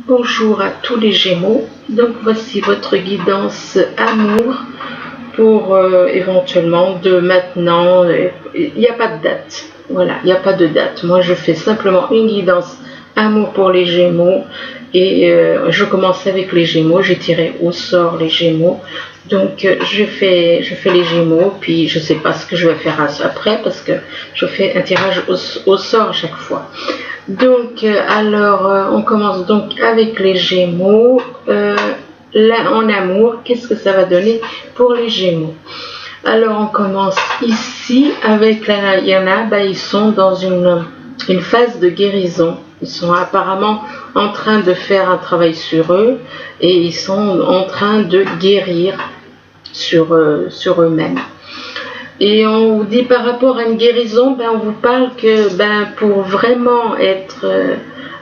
Bonjour à tous les Gémeaux, donc voici votre guidance amour pour éventuellement de maintenant, il n'y a pas de date, voilà, il n'y a pas de date, moi je fais simplement une guidance amour pour les Gémeaux et je commence avec les Gémeaux, j'ai tiré au sort les Gémeaux, donc je fais les Gémeaux, puis je ne sais pas ce que je vais faire après parce que je fais un tirage au sort à chaque fois. Donc, on commence donc avec les Gémeaux. Là, en amour, qu'est-ce que ça va donner pour les Gémeaux? Alors, on commence ici avec la Yana. Ils sont dans une phase de guérison. Ils sont apparemment en train de faire un travail sur eux et ils sont en train de guérir sur eux-mêmes. Et on vous dit par rapport à une guérison, on vous parle que pour vraiment être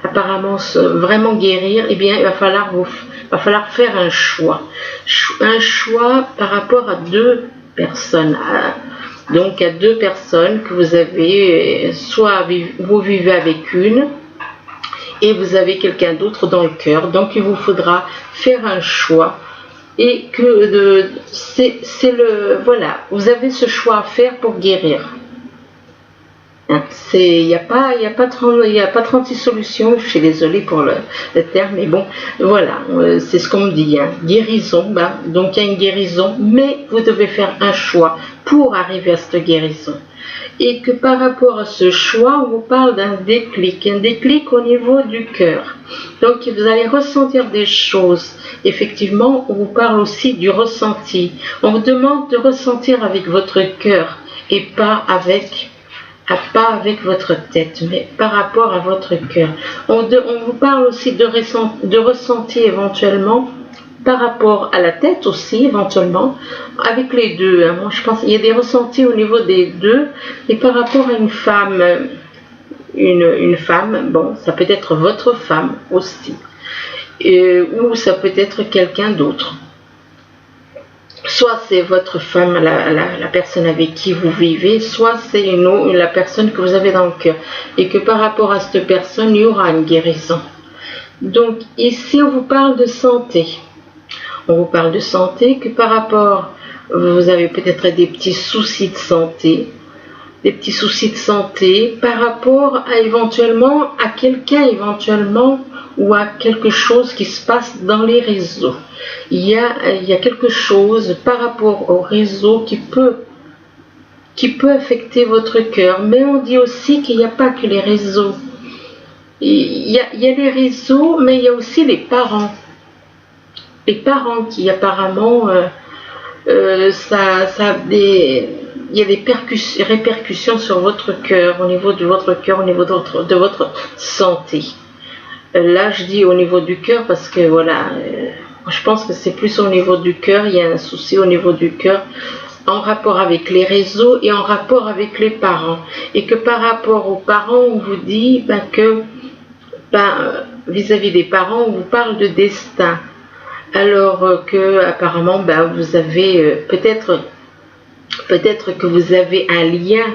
apparemment vraiment guérir, eh bien il va falloir faire un choix. Un choix par rapport à deux personnes. Donc à deux personnes que vous avez, soit vous vivez avec une et vous avez quelqu'un d'autre dans le cœur. Donc il vous faudra faire un choix. Et que voilà, vous avez ce choix à faire pour guérir. Il n'y a pas 36 solutions, je suis désolée pour le terme, mais bon, voilà, c'est ce qu'on me dit, guérison, donc il y a une guérison, mais vous devez faire un choix pour arriver à cette guérison. Et que par rapport à ce choix, on vous parle d'un déclic au niveau du cœur. Donc vous allez ressentir des choses. Effectivement, on vous parle aussi du ressenti. On vous demande de ressentir avec votre cœur et pas avec votre tête, mais par rapport à votre cœur. On vous parle aussi de ressenti éventuellement par rapport à la tête aussi, éventuellement, avec les deux. Moi, je pense qu'il y a des ressentis au niveau des deux. Et par rapport à une femme, une femme, bon, ça peut être votre femme aussi. Ou ça peut être quelqu'un d'autre. Soit c'est votre femme, la personne avec qui vous vivez, soit c'est la personne que vous avez dans le cœur. Et que par rapport à cette personne, il y aura une guérison. Donc ici, on vous parle de santé. On vous parle de santé, que par rapport, vous avez peut-être des petits soucis de santé, par rapport à éventuellement à quelqu'un éventuellement ou à quelque chose qui se passe dans les réseaux. Il y a quelque chose par rapport au réseau qui peut affecter votre cœur, mais on dit aussi qu'il n'y a pas que les réseaux. Il y a les réseaux, mais il y a aussi les parents. Les parents qui apparemment il y a des répercussions sur votre cœur, au niveau de votre cœur, au niveau de votre santé. Là, je dis au niveau du cœur parce que voilà, je pense que c'est plus au niveau du cœur. Il y a un souci au niveau du cœur en rapport avec les réseaux et en rapport avec les parents. Et que par rapport aux parents, on vous dit que vis-à-vis des parents, on vous parle de destin. Alors que apparemment vous avez peut-être que vous avez un lien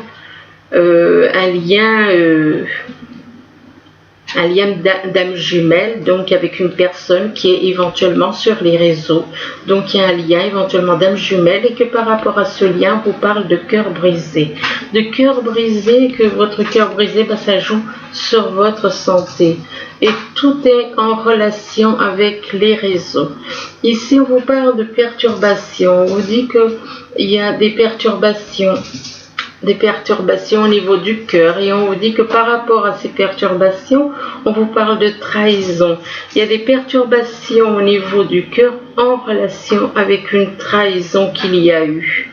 d'âme jumelle, donc avec une personne qui est éventuellement sur les réseaux. Donc il y a un lien éventuellement d'âme jumelle et que par rapport à ce lien, on vous parle de cœur brisé. De cœur brisé, que votre cœur brisé, ça joue sur votre santé. Et tout est en relation avec les réseaux. Ici, on vous parle de perturbations. On vous dit qu'il y a des perturbations au niveau du cœur et on vous dit que par rapport à ces perturbations, on vous parle de trahison. Il y a des perturbations au niveau du cœur en relation avec une trahison qu'il y a eu.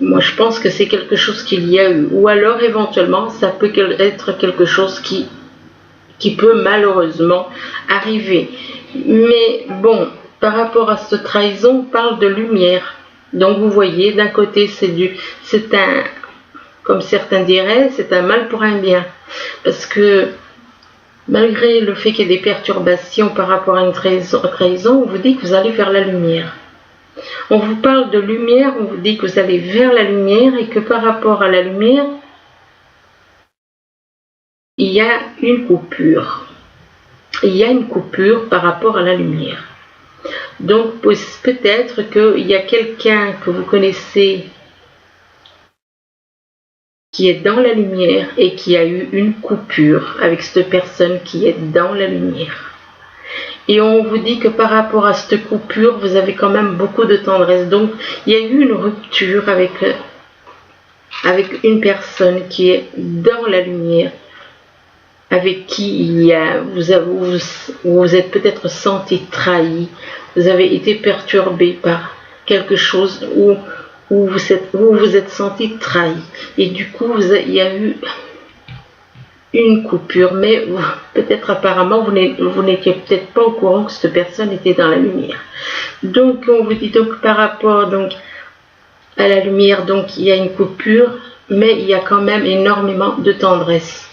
Moi, je pense que c'est quelque chose qu'il y a eu. Ou alors, éventuellement, ça peut être quelque chose qui peut malheureusement arriver. Mais bon, par rapport à cette trahison, on parle de lumière. Donc, vous voyez, d'un côté, comme certains diraient, c'est un mal pour un bien. Parce que malgré le fait qu'il y ait des perturbations par rapport à une trahison, on vous dit que vous allez vers la lumière. On vous parle de lumière, on vous dit que vous allez vers la lumière et que par rapport à la lumière, il y a une coupure. il y a une coupure par rapport à la lumière. Donc peut-être qu'il y a quelqu'un que vous connaissez qui est dans la lumière et qui a eu une coupure avec cette personne qui est dans la lumière. Et on vous dit que par rapport à cette coupure, vous avez quand même beaucoup de tendresse. Donc il y a eu une rupture avec une personne qui est dans la lumière, avec qui vous êtes peut-être senti trahi, vous avez été perturbé par quelque chose où vous êtes senti trahi. Et du coup, il y a eu une coupure, mais peut-être apparemment, vous n'étiez peut-être pas au courant que cette personne était dans la lumière. Donc, on vous dit donc par rapport donc, à la lumière, donc il y a une coupure, mais il y a quand même énormément de tendresse.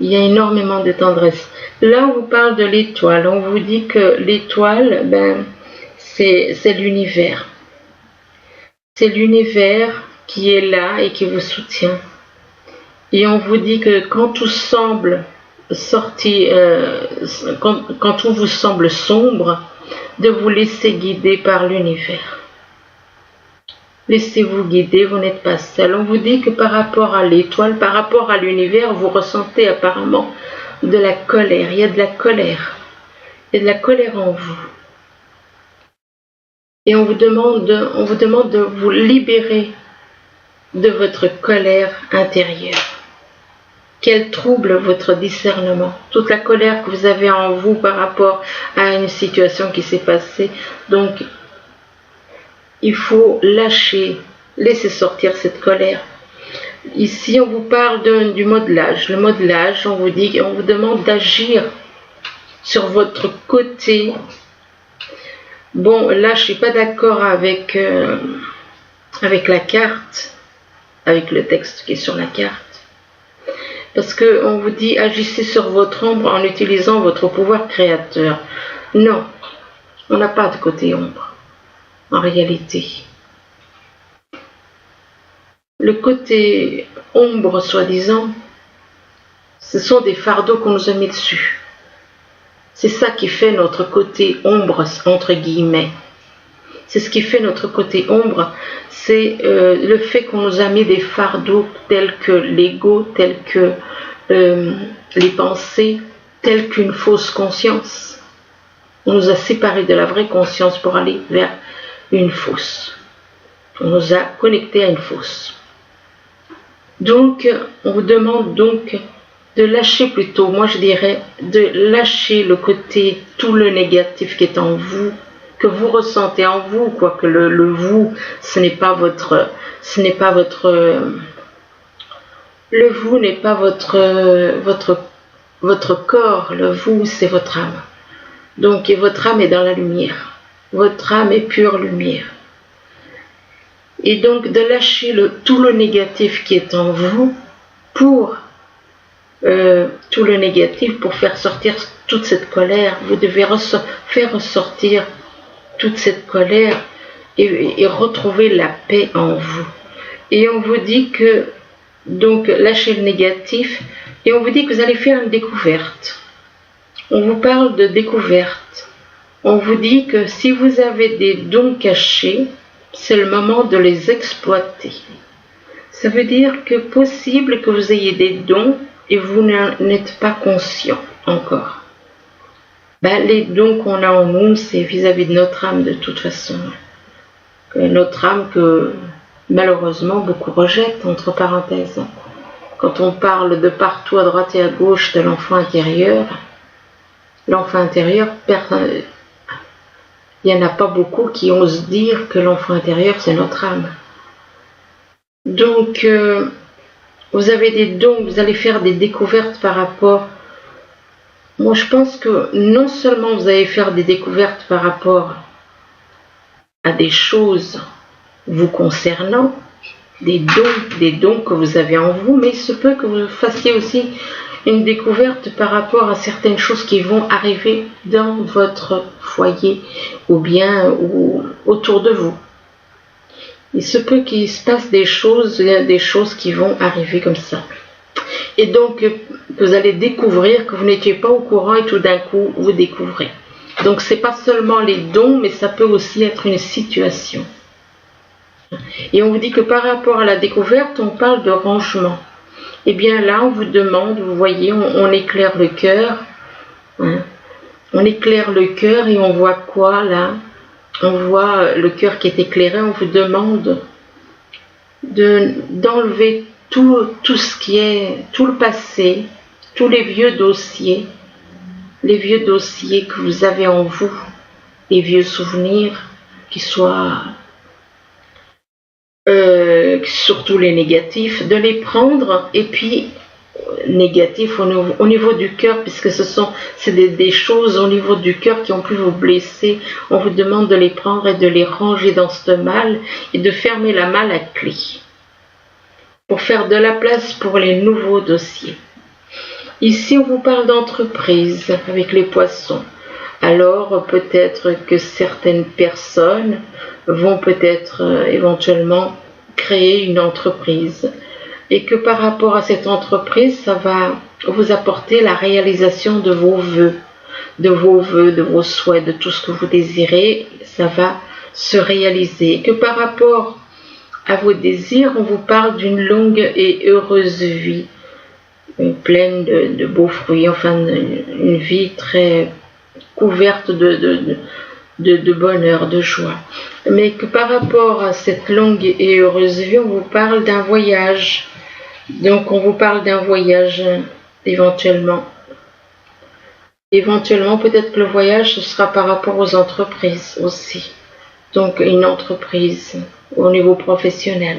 Il y a énormément de tendresse. Là, on vous parle de l'étoile. On vous dit que l'étoile, c'est l'univers. C'est l'univers qui est là et qui vous soutient. Et on vous dit que quand tout semble quand tout vous semble sombre, de vous laisser guider par l'univers. Laissez-vous guider, vous n'êtes pas seul. On vous dit que par rapport à l'étoile, par rapport à l'univers, vous ressentez apparemment de la colère. Il y a de la colère. Il y a de la colère en vous. Et on vous demande de vous libérer de votre colère intérieure. Qu'elle trouble votre discernement. Toute la colère que vous avez en vous par rapport à une situation qui s'est passée. Donc, il faut lâcher, laisser sortir cette colère. Ici, on vous parle du modelage. Le modelage, on vous demande d'agir sur votre côté. Bon, là, je ne suis pas d'accord avec la carte, avec le texte qui est sur la carte. Parce qu'on vous dit, agissez sur votre ombre en utilisant votre pouvoir créateur. Non, on n'a pas de côté ombre. En réalité, le côté ombre, soi-disant, ce sont des fardeaux qu'on nous a mis dessus. C'est ça qui fait notre côté ombre, entre guillemets. C'est ce qui fait notre côté ombre, c'est le fait qu'on nous a mis des fardeaux tels que l'ego, tels que les pensées, tels qu'une fausse conscience. On nous a séparés de la vraie conscience pour aller vers une fausse. On nous a connectés à une fausse. Donc, on vous demande donc de lâcher plutôt, moi je dirais, de lâcher le côté, tout le négatif qui est en vous, que vous ressentez en vous, quoique le vous, le vous n'est pas votre corps, le vous c'est votre âme. Donc, et votre âme est dans la lumière. Votre âme est pure lumière. Et donc de lâcher tout le négatif qui est en vous pour tout le négatif, pour faire sortir toute cette colère. Vous devez faire ressortir toute cette colère et retrouver la paix en vous. Et on vous dit que, donc lâchez le négatif, et on vous dit que vous allez faire une découverte. On vous parle de découverte. On vous dit que si vous avez des dons cachés, c'est le moment de les exploiter. Ça veut dire que possible que vous ayez des dons et vous n'êtes pas conscient encore. Les dons qu'on a en nous, c'est vis-à-vis de notre âme de toute façon. Notre âme que malheureusement beaucoup rejettent, entre parenthèses. Quand on parle de partout à droite et à gauche de l'enfant intérieur, il n'y en a pas beaucoup qui osent dire que l'enfant intérieur, c'est notre âme. Donc, vous avez des dons, vous allez faire des découvertes par rapport... Moi, je pense que non seulement vous allez faire des découvertes par rapport à des choses vous concernant, des dons que vous avez en vous, mais il se peut que vous fassiez aussi une découverte par rapport à certaines choses qui vont arriver dans votre foyer ou bien autour de vous. Il se peut qu'il se passe des choses qui vont arriver comme ça. Et donc, vous allez découvrir que vous n'étiez pas au courant et tout d'un coup, vous découvrez. Donc, ce n'est pas seulement les dons, mais ça peut aussi être une situation. Et on vous dit que par rapport à la découverte, on parle de rangement. Et bien là, on vous demande, vous voyez, on éclaire le cœur. Hein, on éclaire le cœur et on voit quoi là? On voit le cœur qui est éclairé, on vous demande d'enlever tout ce qui est, tout le passé, tous les vieux dossiers que vous avez en vous, les vieux souvenirs, qui soient surtout les négatifs, de les prendre, et puis négatifs au niveau du cœur, puisque c'est des choses au niveau du cœur qui ont pu vous blesser. On vous demande de les prendre et de les ranger dans ce mal et de fermer la malle à clé pour faire de la place pour les nouveaux dossiers. Ici, on vous parle d'entreprise avec les poissons. Alors, peut-être que certaines personnes vont peut-être éventuellement créer une entreprise et que par rapport à cette entreprise, ça va vous apporter la réalisation de vos vœux, de vos souhaits, de tout ce que vous désirez, ça va se réaliser. Et que par rapport à vos désirs, on vous parle d'une longue et heureuse vie, pleine de beaux fruits, enfin une vie très couverte de bonheur, de joie. Mais que par rapport à cette longue et heureuse vie, on vous parle d'un voyage. Donc on vous parle d'un voyage éventuellement. Éventuellement, peut-être que le voyage, ce sera par rapport aux entreprises aussi. Donc une entreprise au niveau professionnel.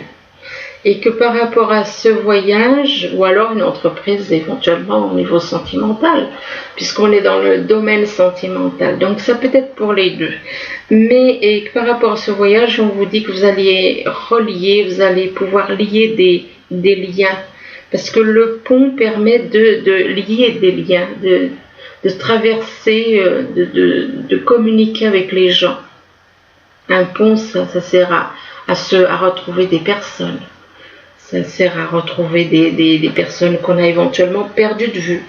Et que par rapport à ce voyage, ou alors une entreprise éventuellement au niveau sentimental, puisqu'on est dans le domaine sentimental. Donc ça peut être pour les deux. Mais et que par rapport à ce voyage, on vous dit que vous allez relier, vous allez pouvoir lier des liens. Parce que le pont permet de lier des liens, de traverser, de communiquer avec les gens. Un pont, ça sert à retrouver des personnes. Ça sert à retrouver des personnes qu'on a éventuellement perdues de vue.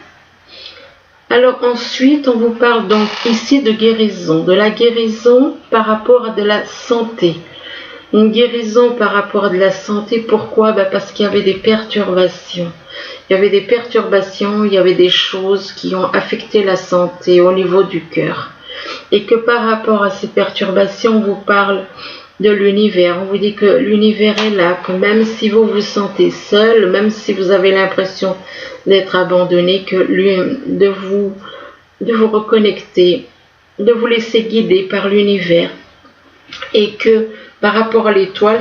Alors ensuite, on vous parle donc ici de guérison, de la guérison par rapport à de la santé. Une guérison par rapport à de la santé, pourquoi? Parce qu'il y avait des perturbations. Il y avait des perturbations, il y avait des choses qui ont affecté la santé au niveau du cœur. Et que par rapport à ces perturbations, on vous parle de l'univers. On vous dit que l'univers est là, que même si vous vous sentez seul, même si vous avez l'impression d'être abandonné, que de vous reconnecter, de vous laisser guider par l'univers. Et que par rapport à l'étoile,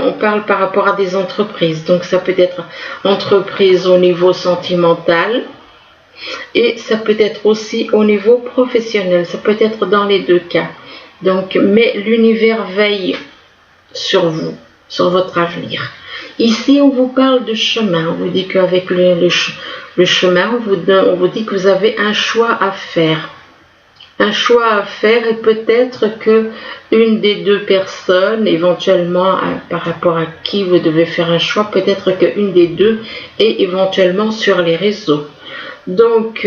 on parle par rapport à des entreprises. Donc ça peut être entreprise au niveau sentimental et ça peut être aussi au niveau professionnel. Ça peut être dans les deux cas. Donc, mais l'univers veille sur vous, sur votre avenir. Ici, on vous parle de chemin. On vous dit qu'avec le chemin, on vous dit que vous avez un choix à faire. Un choix à faire et peut-être que une des deux personnes, éventuellement par rapport à qui vous devez faire un choix, peut-être qu'une des deux est éventuellement sur les réseaux. Donc,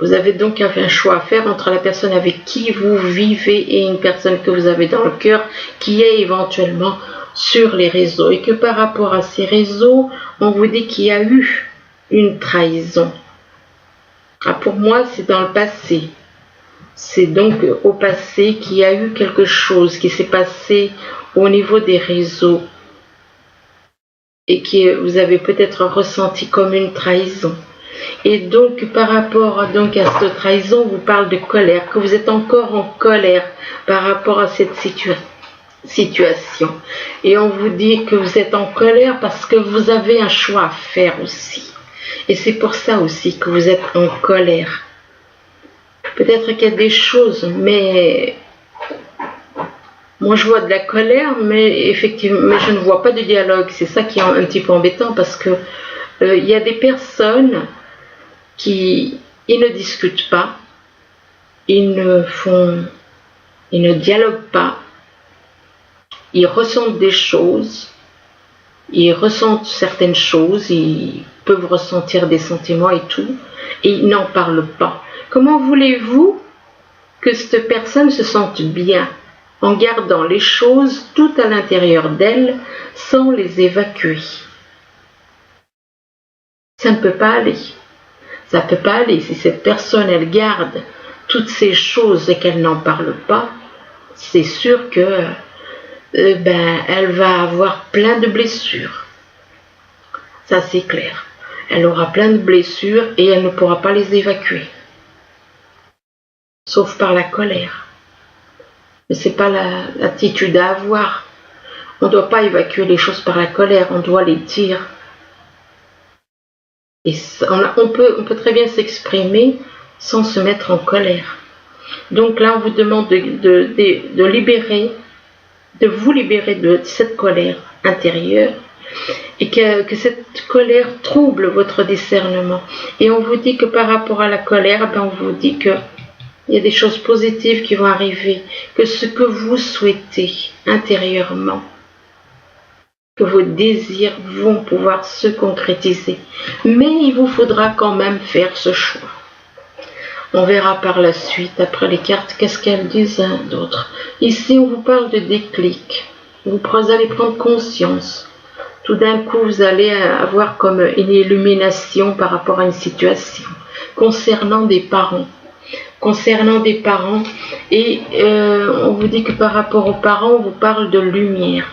vous avez donc un choix à faire entre la personne avec qui vous vivez et une personne que vous avez dans le cœur qui est éventuellement sur les réseaux. Et que par rapport à ces réseaux, on vous dit qu'il y a eu une trahison. Pour moi, c'est dans le passé. C'est donc au passé qu'il y a eu quelque chose qui s'est passé au niveau des réseaux et que vous avez peut-être ressenti comme une trahison. Et donc par rapport donc à cette trahison, on vous parle de colère, que vous êtes encore en colère par rapport à cette situation. Et on vous dit que vous êtes en colère parce que vous avez un choix à faire aussi. Et c'est pour ça aussi que vous êtes en colère. Peut-être qu'il y a des choses, mais moi je vois de la colère, mais effectivement, mais je ne vois pas de dialogue. C'est ça qui est un petit peu embêtant parce que il y a des personnes qui ne discutent pas, ils ne dialoguent pas, ils ressentent des choses, ils ressentent certaines choses, ils peuvent ressentir des sentiments et tout, et ils n'en parlent pas. Comment voulez-vous que cette personne se sente bien en gardant les choses tout à l'intérieur d'elle sans les évacuer? Ça ne peut pas aller. Ça ne peut pas aller. Si cette personne, elle garde toutes ces choses et qu'elle n'en parle pas, c'est sûr que elle va avoir plein de blessures. Ça, c'est clair. Elle aura plein de blessures et elle ne pourra pas les évacuer. Sauf par la colère. Mais ce n'est pas l'attitude à avoir. On ne doit pas évacuer les choses par la colère, on doit les dire. Et on peut très bien s'exprimer sans se mettre en colère. Donc là, on vous demande de vous libérer de cette colère intérieure et que cette colère trouble votre discernement. Et on vous dit que par rapport à la colère, on vous dit qu'il y a des choses positives qui vont arriver, que ce que vous souhaitez intérieurement, que vos désirs vont pouvoir se concrétiser. Mais il vous faudra quand même faire ce choix. On verra par la suite, après les cartes, qu'est-ce qu'elles disent d'autre. Ici, on vous parle de déclic. Vous allez prendre conscience. Tout d'un coup, vous allez avoir comme une illumination par rapport à une situation concernant des parents. Et on vous dit que par rapport aux parents, on vous parle de lumière.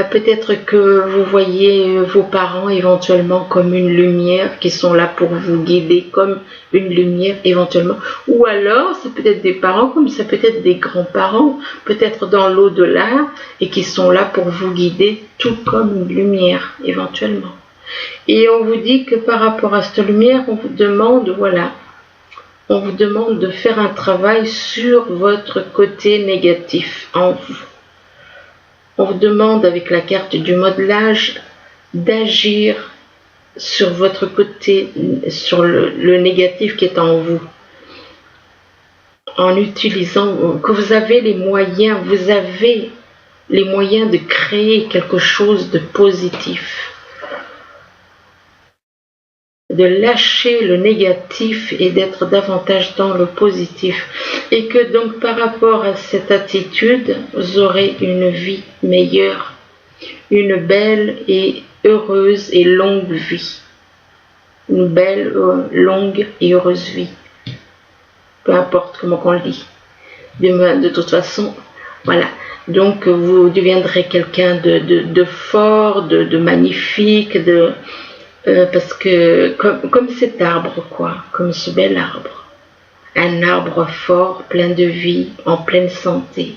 Peut-être que vous voyez vos parents éventuellement comme une lumière qui sont là pour vous guider, comme une lumière éventuellement. Ou alors, c'est peut-être des parents comme ça peut être des grands-parents, peut-être dans l'au-delà, et qui sont là pour vous guider, tout comme une lumière éventuellement. Et on vous dit que par rapport à cette lumière, on vous demande, on vous demande de faire un travail sur votre côté négatif en vous. On vous demande avec la carte du modelage d'agir sur votre côté, sur le négatif qui est en vous. En utilisant, que vous avez les moyens de créer quelque chose de positif. De lâcher le négatif et d'être davantage dans le positif. Et que donc par rapport à cette attitude, vous aurez une vie meilleure, une belle et heureuse et longue vie. Une belle, longue et heureuse vie. Peu importe comment on le dit. De toute façon, voilà. Donc vous deviendrez quelqu'un de fort, de magnifique, parce que comme cet arbre, comme ce bel arbre. Un arbre fort, plein de vie, en pleine santé.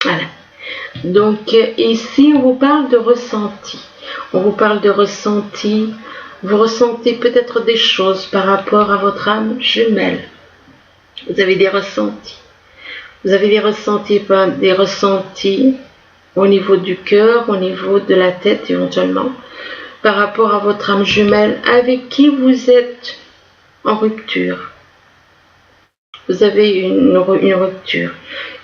Voilà. Donc ici, on vous parle de ressenti. On vous parle de ressenti. Vous ressentez peut-être des choses par rapport à votre âme jumelle. Vous avez des ressentis. Vous avez des ressentis au niveau du cœur, au niveau de la tête éventuellement, par rapport à votre âme jumelle avec qui vous êtes en rupture. Vous avez une rupture.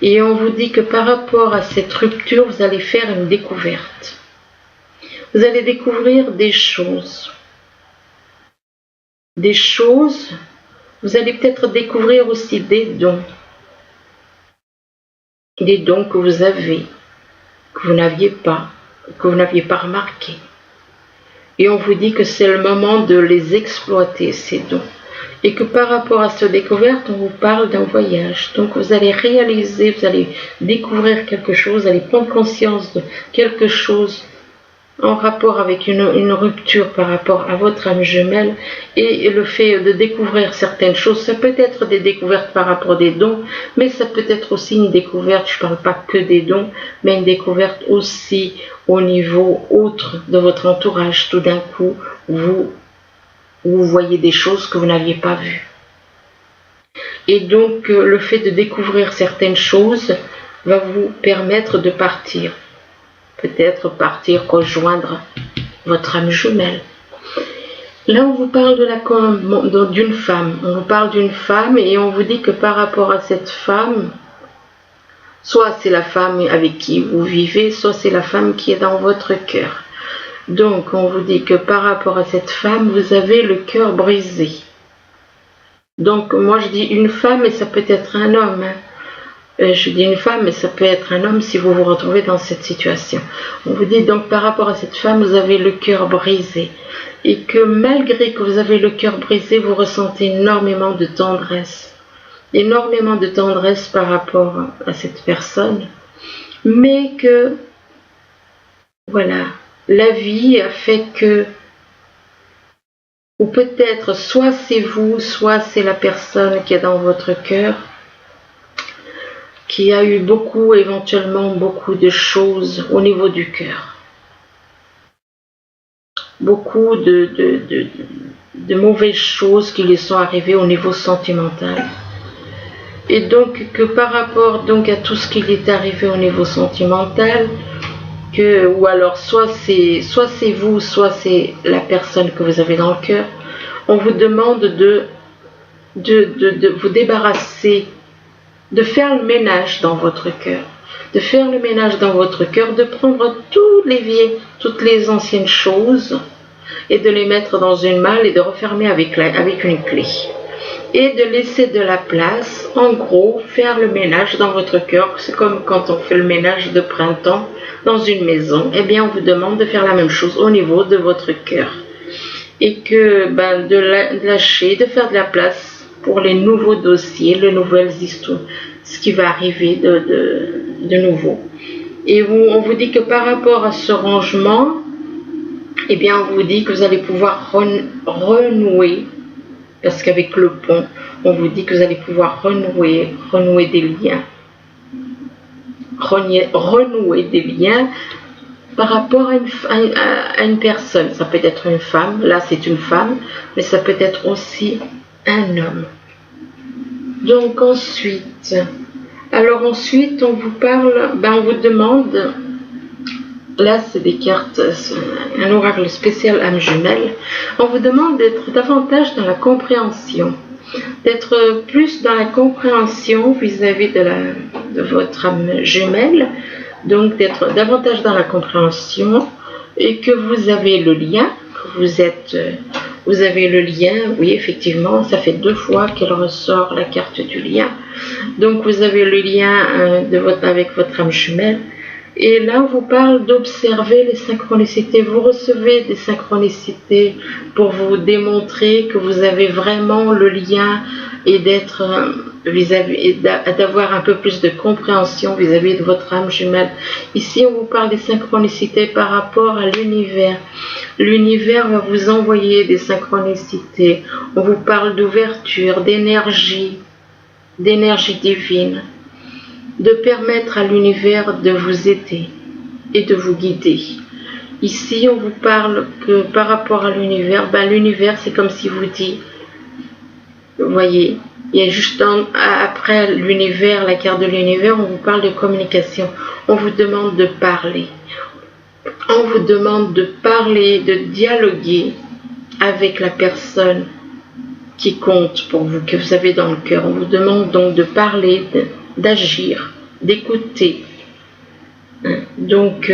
Et on vous dit que par rapport à cette rupture, vous allez faire une découverte. Vous allez découvrir des choses. Des choses. Vous allez peut-être découvrir aussi des dons. Des dons que vous avez, que vous n'aviez pas remarqué. Et on vous dit que c'est le moment de les exploiter, ces dons. Et que par rapport à cette découverte, on vous parle d'un voyage. Donc vous allez réaliser, vous allez découvrir quelque chose, vous allez prendre conscience de quelque chose en rapport avec une rupture par rapport à votre âme jumelle. Et le fait de découvrir certaines choses, ça peut être des découvertes par rapport à des dons, mais ça peut être aussi une découverte, je ne parle pas que des dons, mais une découverte aussi au niveau autre de votre entourage. Tout d'un coup, vous voyez des choses que vous n'aviez pas vues. Et donc, le fait de découvrir certaines choses va vous permettre de partir. Peut-être partir, rejoindre votre âme jumelle. Là, on vous parle d'une femme. On vous parle d'une femme et on vous dit que par rapport à cette femme, soit c'est la femme avec qui vous vivez, soit c'est la femme qui est dans votre cœur. Donc, on vous dit que par rapport à cette femme, vous avez le cœur brisé. Donc, moi, je dis une femme, et ça peut être un homme. Je dis une femme, mais ça peut être un homme si vous vous retrouvez dans cette situation. On vous dit donc, par rapport à cette femme, vous avez le cœur brisé. Et que malgré que vous avez le cœur brisé, vous ressentez énormément de tendresse. Énormément de tendresse par rapport à cette personne. Mais que, voilà, la vie a fait que, ou peut-être soit c'est vous, soit c'est la personne qui est dans votre cœur, qui a eu éventuellement beaucoup de choses au niveau du cœur. Beaucoup de mauvaises choses qui lui sont arrivées au niveau sentimental. Et donc que par rapport donc à tout ce qui lui est arrivé au niveau sentimental, ou alors soit c'est vous, soit c'est la personne que vous avez dans le cœur, on vous demande de vous débarrasser, de faire le ménage dans votre cœur, de faire le ménage dans votre cœur, de prendre toutes les anciennes choses et de les mettre dans une malle et de refermer avec une clé. Et de laisser de la place, en gros, faire le ménage dans votre cœur. C'est comme quand on fait le ménage de printemps dans une maison. Eh bien, on vous demande de faire la même chose au niveau de votre cœur. Et que, de lâcher, de faire de la place pour les nouveaux dossiers, les nouvelles histoires, ce qui va arriver de nouveau. Et on vous dit que par rapport à ce rangement, eh bien, on vous dit que vous allez pouvoir renouer. Parce qu'avec le pont, on vous dit que vous allez pouvoir renouer des liens. Renouer des liens par rapport à une personne. Ça peut être une femme, là c'est une femme, mais ça peut être aussi un homme. Donc ensuite, on vous parle, on vous demande, là c'est des cartes, un oracle spécial âme jumelle, on vous demande d'être davantage dans la compréhension, d'être plus dans la compréhension vis-à-vis de votre âme jumelle, donc d'être davantage dans la compréhension et que vous avez le lien, vous avez le lien, oui effectivement, ça fait 2 fois qu'elle ressort la carte du lien, donc vous avez le lien avec votre âme jumelle. Et là, on vous parle d'observer les synchronicités. Vous recevez des synchronicités pour vous démontrer que vous avez vraiment le lien et d'être d'avoir un peu plus de compréhension vis-à-vis de votre âme jumelle. Ici, on vous parle des synchronicités par rapport à l'univers. L'univers va vous envoyer des synchronicités. On vous parle d'ouverture, d'énergie divine, de permettre à l'univers de vous aider et de vous guider. Ici, on vous parle que par rapport à l'univers, l'univers, c'est comme si vous dit, vous voyez, il y a juste après l'univers, la carte de l'univers, on vous parle de communication. On vous demande de parler. On vous demande de parler, de dialoguer avec la personne qui compte pour vous, que vous avez dans le cœur. On vous demande donc de parler, d'agir, d'écouter, donc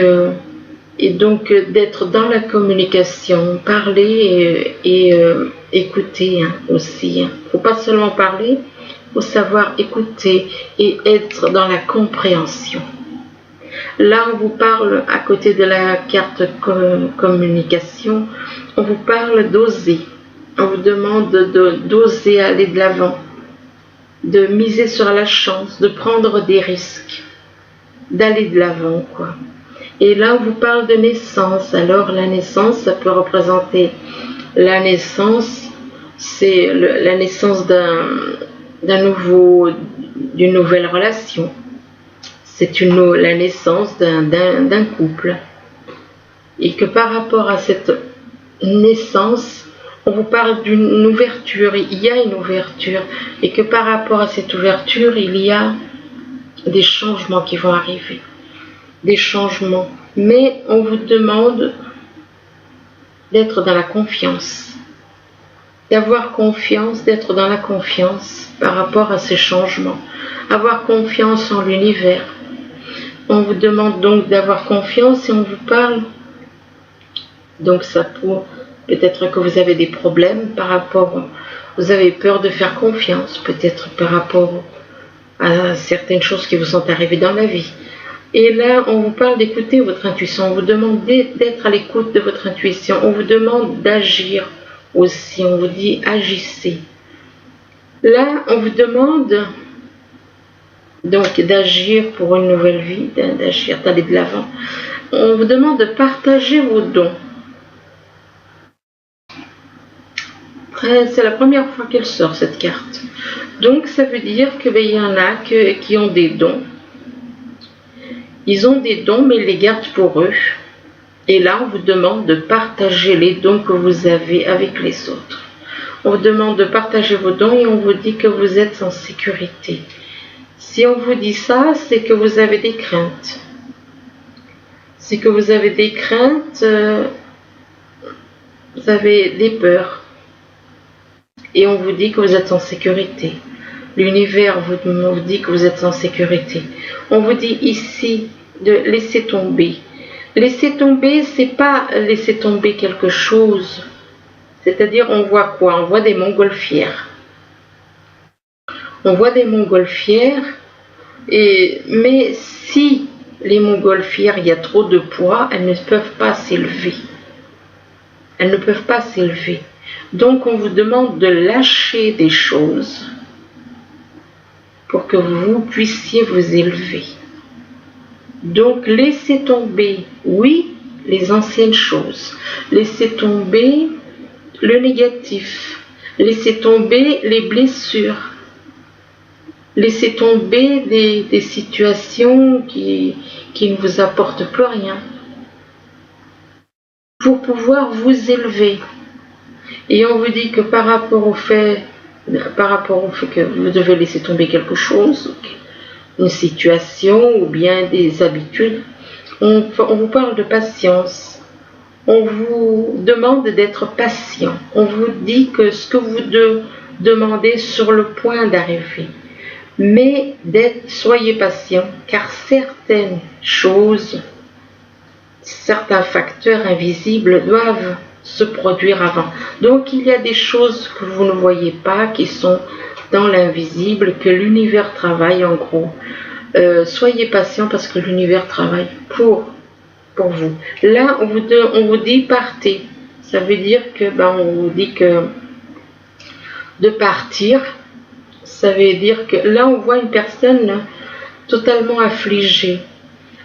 d'être dans la communication, parler et écouter aussi. Il ne faut pas seulement parler, il faut savoir écouter et être dans la compréhension. Là, on vous parle, à côté de la carte communication, on vous parle d'oser. On vous demande d'oser aller de l'avant, de miser sur la chance, de prendre des risques, d'aller de l'avant, quoi. Et là, on vous parle de naissance. Alors, la naissance, ça peut représenter la naissance, c'est la naissance d'une nouvelle relation. C'est la naissance d'un couple. Et que par rapport à cette naissance, on vous parle d'une ouverture, il y a une ouverture, et que par rapport à cette ouverture, il y a des changements qui vont arriver, des changements. Mais on vous demande d'être dans la confiance, d'avoir confiance, d'être dans la confiance par rapport à ces changements, avoir confiance en l'univers. On vous demande donc d'avoir confiance et on vous parle Donc ça peut-être que vous avez des problèmes par rapport, vous avez peur de faire confiance, peut-être par rapport à certaines choses qui vous sont arrivées dans la vie. Et là, on vous parle d'écouter votre intuition, on vous demande d'être à l'écoute de votre intuition, on vous demande d'agir aussi, on vous dit agissez. Là, on vous demande donc d'agir pour une nouvelle vie, d'agir, d'aller de l'avant. On vous demande de partager vos dons. C'est la première fois qu'elle sort cette carte. Donc ça veut dire qu'il y en a qui ont des dons. Ils ont des dons mais ils les gardent pour eux. Et là on vous demande de partager les dons que vous avez avec les autres. On vous demande de partager vos dons et on vous dit que vous êtes en sécurité. Si on vous dit ça, c'est que vous avez des craintes. C'est que vous avez des craintes, vous avez des peurs. Et on vous dit que vous êtes en sécurité. L'univers vous dit que vous êtes en sécurité. On vous dit ici de laisser tomber. Laisser tomber, c'est pas laisser tomber quelque chose. C'est-à-dire, on voit quoi? On voit des montgolfières. On voit des montgolfières, mais si les montgolfières, il y a trop de poids, elles ne peuvent pas s'élever. Elles ne peuvent pas s'élever. Donc, on vous demande de lâcher des choses pour que vous puissiez vous élever. Donc, laissez tomber, oui, les anciennes choses. Laissez tomber le négatif. Laissez tomber les blessures. Laissez tomber des situations qui ne vous apportent plus rien. Pour pouvoir vous élever. Et on vous dit que par rapport au fait que vous devez laisser tomber quelque chose, une situation ou bien des habitudes, on vous parle de patience. On vous demande d'être patient. On vous dit que ce que vous demandez est sur le point d'arriver. Mais soyez patient, car certaines choses, certains facteurs invisibles doivent se produire avant. Donc il y a des choses que vous ne voyez pas, qui sont dans l'invisible, que l'univers travaille en gros. Soyez patient parce que l'univers travaille pour vous. Là, on vous dit partez. Ça veut dire que, on vous dit que de partir, ça veut dire que là, on voit une personne totalement affligée.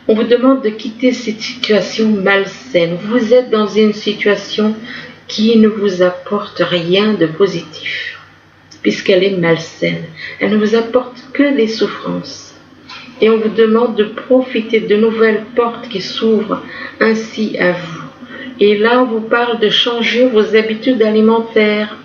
On vous demande de quitter cette situation malsaine. Vous êtes dans une situation qui ne vous apporte rien de positif, puisqu'elle est malsaine. Elle ne vous apporte que des souffrances. Et on vous demande de profiter de nouvelles portes qui s'ouvrent ainsi à vous. Et là, on vous parle de changer vos habitudes alimentaires.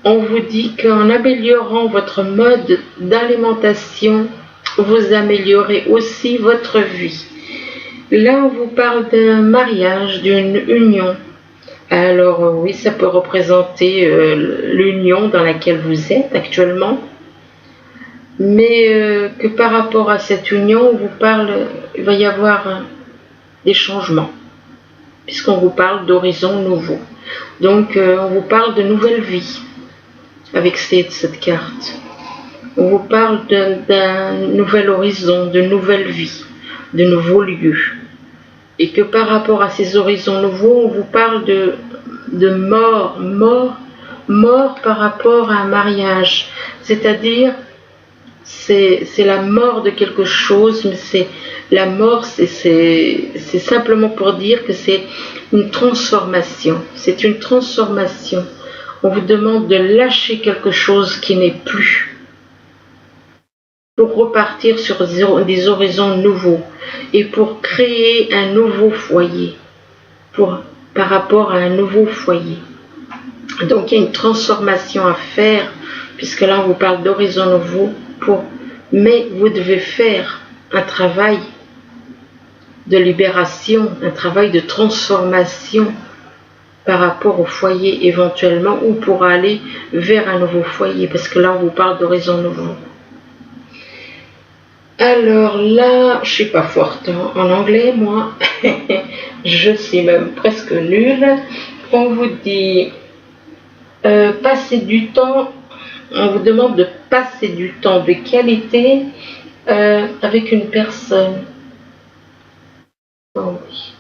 On vous dit qu'en améliorant votre mode d'alimentation, vous améliorez aussi votre vie. Là, on vous parle d'un mariage, d'une union. Alors oui, ça peut représenter l'union dans laquelle vous êtes actuellement. Mais que par rapport à cette union, on vous parle, il va y avoir des changements. Puisqu'on vous parle d'horizons nouveaux. Donc, on vous parle de nouvelle vie avec cette carte. On vous parle d'un nouvel horizon, de nouvelle vie, de nouveaux lieux. Et que par rapport à ces horizons nouveaux, on vous parle de mort par rapport à un mariage. C'est-à-dire, c'est la mort de quelque chose, mais la mort, c'est simplement pour dire que c'est une transformation. C'est une transformation. On vous demande de lâcher quelque chose qui n'est plus, pour repartir sur des horizons nouveaux et pour créer un nouveau foyer, par rapport à un nouveau foyer. Donc il y a une transformation à faire, puisque là on vous parle d'horizons nouveaux, mais vous devez faire un travail de libération, un travail de transformation par rapport au foyer éventuellement, ou pour aller vers un nouveau foyer, parce que là on vous parle d'horizons nouveaux. Alors là, je suis pas forte en anglais, moi. Je suis même presque nulle. On vous dit passer du temps. On vous demande de passer du temps de qualité avec une personne. Oh oui.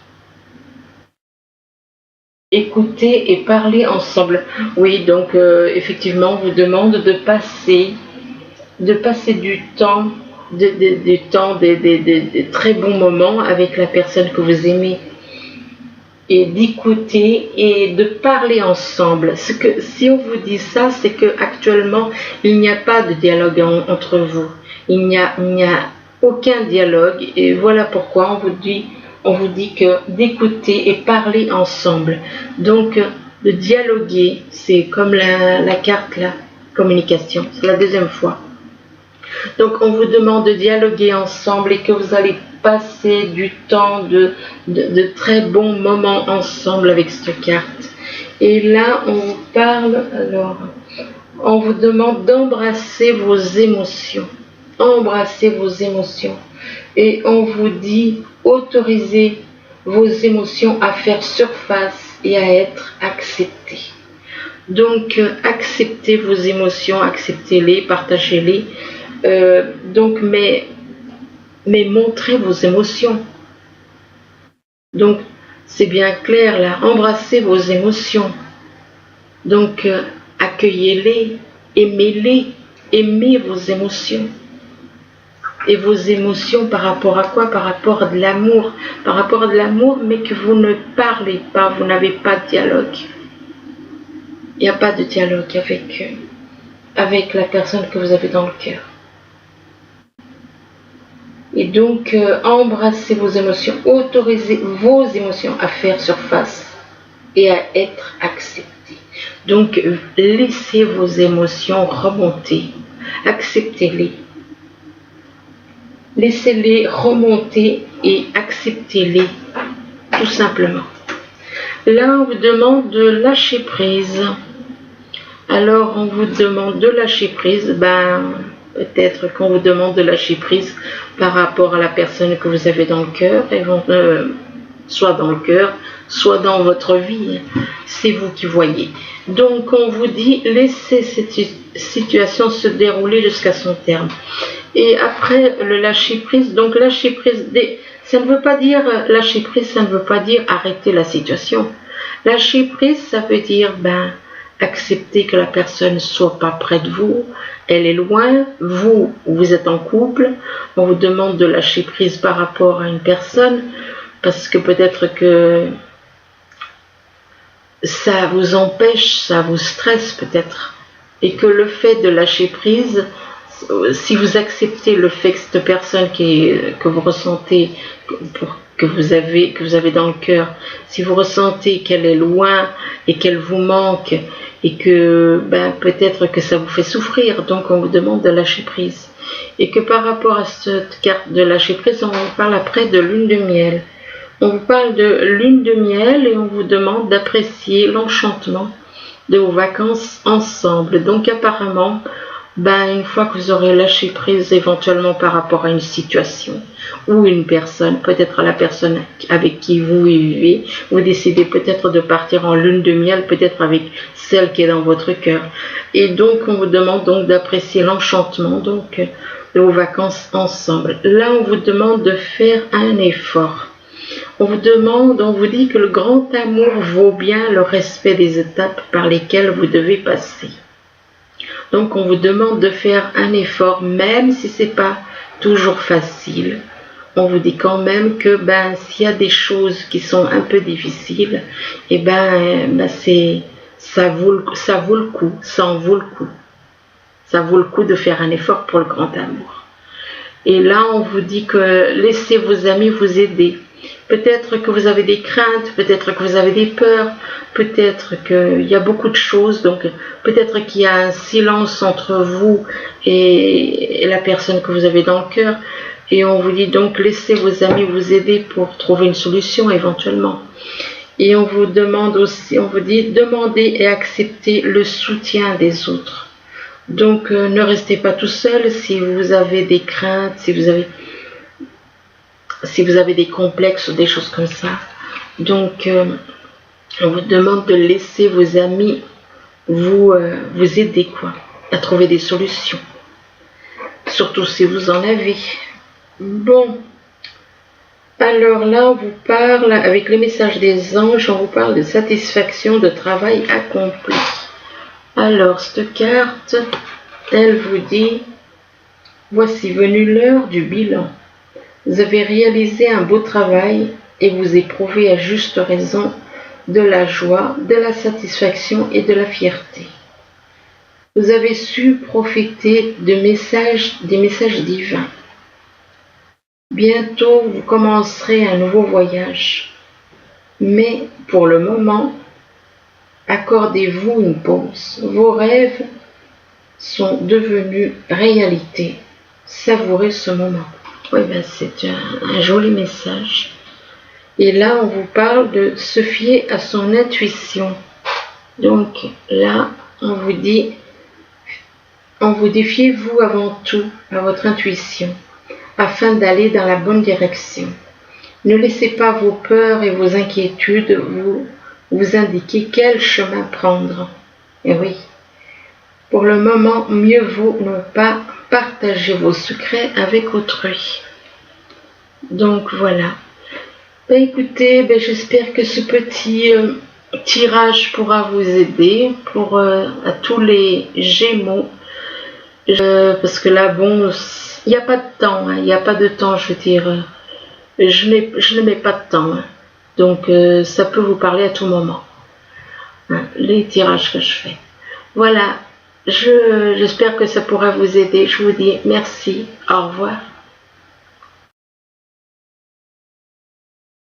Écouter et parler ensemble. Oui, donc effectivement, on vous demande de passer du temps, des très bons moments avec la personne que vous aimez et d'écouter et de parler ensemble. Si on vous dit ça, c'est que actuellement il n'y a pas de dialogue entre vous. Il n'y a aucun dialogue et voilà pourquoi on vous dit que d'écouter et parler ensemble. Donc de dialoguer, c'est comme la carte là, communication. C'est la deuxième fois. Donc on vous demande de dialoguer ensemble et que vous allez passer du temps, de très bons moments ensemble avec cette carte. Et là on vous parle, alors on vous demande d'embrasser vos émotions. Embrassez vos émotions. Et on vous dit autorisez vos émotions à faire surface et à être acceptées. Donc acceptez vos émotions, acceptez-les, partagez-les. Donc, mais montrez vos émotions. Donc, c'est bien clair là. Embrassez vos émotions. Donc, accueillez-les, aimez-les, aimez vos émotions. Et vos émotions par rapport à quoi? Par rapport à de l'amour. Par rapport à de l'amour, mais que vous ne parlez pas, vous n'avez pas de dialogue. Il n'y a pas de dialogue avec la personne que vous avez dans le cœur. Et donc, embrassez vos émotions, autorisez vos émotions à faire surface et à être acceptées. Donc, laissez vos émotions remonter, acceptez-les. Laissez-les remonter et acceptez-les, tout simplement. Là, on vous demande de lâcher prise. Alors, on vous demande de lâcher prise, peut-être qu'on vous demande de lâcher prise par rapport à la personne que vous avez dans le cœur, soit dans le cœur, soit dans votre vie. C'est vous qui voyez. Donc, on vous dit, laissez cette situation se dérouler jusqu'à son terme. Et après, le lâcher prise, donc lâcher prise, ça ne veut pas dire, lâcher prise, ça ne veut pas dire arrêter la situation. Lâcher prise, ça veut dire, accepter que la personne ne soit pas près de vous, elle est loin, vous êtes en couple, on vous demande de lâcher prise par rapport à une personne, parce que peut-être que ça vous empêche, ça vous stresse peut-être, et que le fait de lâcher prise, si vous acceptez le fait que cette personne que vous ressentez, que vous avez dans le cœur, si vous ressentez qu'elle est loin et qu'elle vous manque et que peut-être que ça vous fait souffrir, donc on vous demande de lâcher prise. Et que par rapport à cette carte de lâcher prise, on vous parle après de lune de miel. On vous parle de lune de miel et on vous demande d'apprécier l'enchantement de vos vacances ensemble. Donc apparemment, une fois que vous aurez lâché prise éventuellement par rapport à une situation ou une personne, peut-être à la personne avec qui vous vivez, vous décidez peut-être de partir en lune de miel, peut-être avec celle qui est dans votre cœur. Et donc on vous demande donc d'apprécier l'enchantement donc de vos vacances ensemble. Là on vous demande de faire un effort. On vous dit que le grand amour vaut bien le respect des étapes par lesquelles vous devez passer. Donc on vous demande de faire un effort, même si c'est pas toujours facile. On vous dit quand même que s'il y a des choses qui sont un peu difficiles, ça vaut le coup, ça en vaut le coup. Ça vaut le coup de faire un effort pour le grand amour. Et là on vous dit que laissez vos amis vous aider. Peut-être que vous avez des craintes, peut-être que vous avez des peurs, peut-être qu'il y a beaucoup de choses, donc peut-être qu'il y a un silence entre vous et la personne que vous avez dans le cœur. Et on vous dit donc laissez vos amis vous aider pour trouver une solution éventuellement. Et on vous demande aussi, on vous dit demandez et acceptez le soutien des autres. Donc ne restez pas tout seul si vous avez des craintes, si vous avez des complexes ou des choses comme ça. Donc on vous demande de laisser vos amis vous aider quoi, à trouver des solutions. Surtout si vous en avez. Bon. Alors là, on vous parle, avec les messages des anges, on vous parle de satisfaction de travail accompli. Alors, cette carte, elle vous dit, voici venue l'heure du bilan. Vous avez réalisé un beau travail et vous éprouvez à juste raison de la joie, de la satisfaction et de la fierté. Vous avez su profiter des messages divins. Bientôt, vous commencerez un nouveau voyage. Mais pour le moment, accordez-vous une pause. Vos rêves sont devenus réalité. Savourez ce moment. Oui, ben c'est un joli message. Et là, on vous parle de se fier à son intuition. Donc là, on vous dit fiez-vous avant tout à votre intuition, afin d'aller dans la bonne direction. Ne laissez pas vos peurs et vos inquiétudes vous indiquer quel chemin prendre. Et oui, pour le moment, mieux vaut ne pas partager vos secrets avec autrui. Donc voilà. Ben écoutez, j'espère que ce petit tirage pourra vous aider à tous les Gémeaux. Parce que là, bon, il n'y a pas de temps, il n'y a pas de temps, je veux dire, je ne mets pas de temps, donc ça peut vous parler à tout moment, les tirages que je fais. Voilà, j'espère que ça pourra vous aider, je vous dis merci, au revoir.